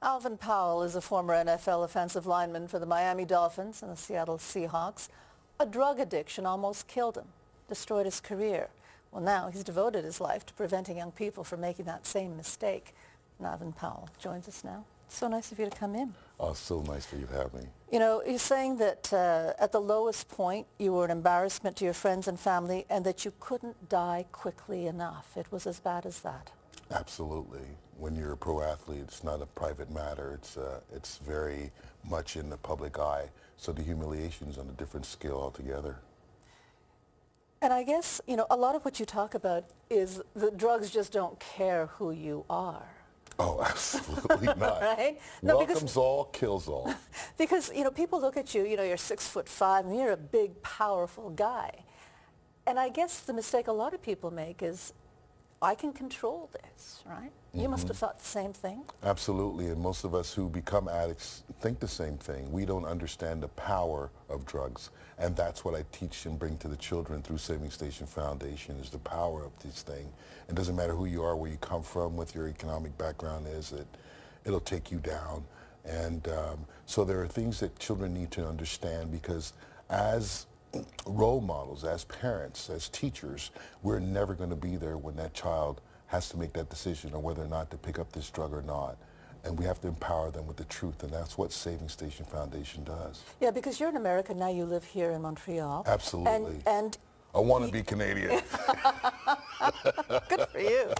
Alvin Powell is a former NFL offensive lineman for the Miami Dolphins and the Seattle Seahawks. A drug addiction almost killed him, destroyed his career. Well, now he's devoted his life to preventing young people from making that same mistake. And Alvin Powell joins us now. So nice of you to come in. Oh, so nice for you to have me. You know, you're saying that at the lowest point you were an embarrassment to your friends and family and that you couldn't die quickly enough. It was as bad as that. Absolutely. When you're a pro athlete, it's not a private matter. It's very much in the public eye. So the humiliation's on a different scale altogether. And I guess, you know, a lot of what you talk about is that drugs just don't care who you are. Oh, absolutely not. Right? No, Welcomes all, kills all. Because, you know, people look at you, you know, you're 6'5", and you're a big, powerful guy. And I guess the mistake a lot of people make is, I can control this, right? You must have thought the same thing. Absolutely, and most of us who become addicts think the same thing. We don't understand the power of drugs, and that's what I teach and bring to the children through Saving Station Foundation, is the power of this thing. It doesn't matter who you are, where you come from, what your economic background is, it'll take you down. And so there are things that children need to understand, because as role models, as parents, as teachers, we're never going to be there when that child has to make that decision on whether or not to pick up this drug or not. And we have to empower them with the truth, and that's what Saving Station Foundation does. Yeah, because you're in America now, you live here in Montreal. Absolutely. And I want to be Canadian. Good for you.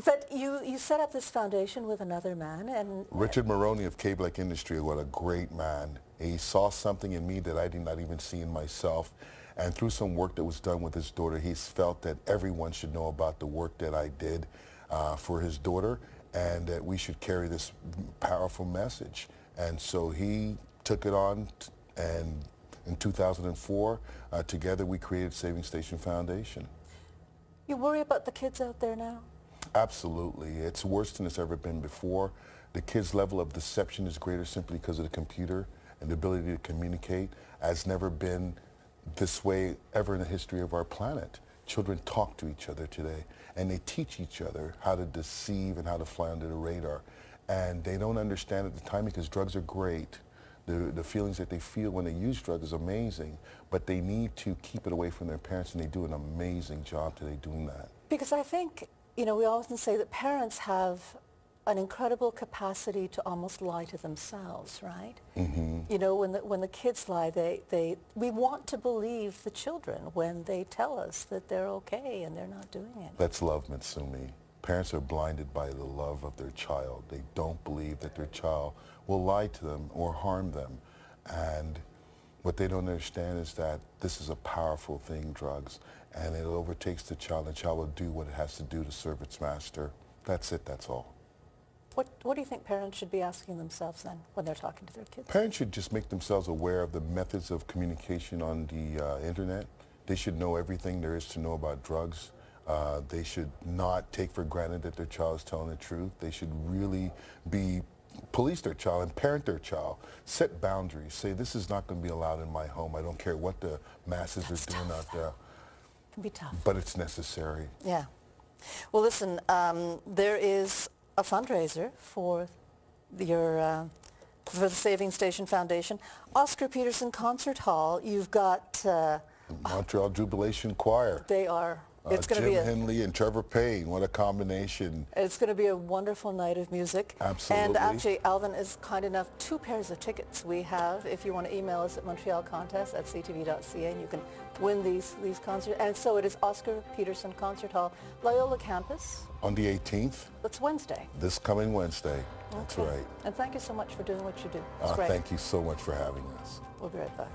But you set up this foundation with another man, and Richard Maroney of K-Black Industry, what a great man. He saw something in me that I did not even see in myself. And through some work that was done with his daughter, he's felt that everyone should know about the work that I did for his daughter, and that we should carry this powerful message. And so he took it on, and in 2004, together we created Saving Station Foundation. You worry about the kids out there now? Absolutely. It's worse than it's ever been before. The kids' level of deception is greater simply because of the computer, and the ability to communicate has never been this way ever in the history of our planet. Children talk to each other today, and they teach each other how to deceive and how to fly under the radar. And they don't understand at the time, because drugs are great. The feelings that they feel when they use drugs is amazing, but they need to keep it away from their parents, and they do an amazing job today doing that. Because I think, you know, we often say that parents have an incredible capacity to almost lie to themselves, right? You know, when the kids lie, we want to believe the children when they tell us that they're okay and they're not doing it. That's love, Mitsumi. Parents are blinded by the love of their child. They don't believe that their child will lie to them or harm them. And what they don't understand is that this is a powerful thing, drugs, and it overtakes the child, and the child will do what it has to do to serve its master. That's it, that's all. What do you think parents should be asking themselves then when they're talking to their kids? Parents should just make themselves aware of the methods of communication on the internet. They should know everything there is to know about drugs. They should not take for granted that their child is telling the truth. They should really police their child and parent their child. Set boundaries. Say, this is not going to be allowed in my home. I don't care what the masses are doing out there. It can be tough. But it's necessary. Yeah. Well, listen, there is a fundraiser for the Saving Station Foundation. Oscar Peterson Concert Hall. You've got Montreal Jubilation Choir. They are. It's going to be Jim Henley and Trevor Payne. What a combination. It's going to be a wonderful night of music. Absolutely. And actually, Alvin is kind enough, 2 pairs of tickets we have. If you want to email us at montrealcontest@ctv.ca, and you can win these concerts. And so it is Oscar Peterson Concert Hall, Loyola Campus. On the 18th. That's Wednesday. This coming Wednesday. That's right. And thank you so much for doing what you do. It's great. Thank you so much for having us. We'll be right back.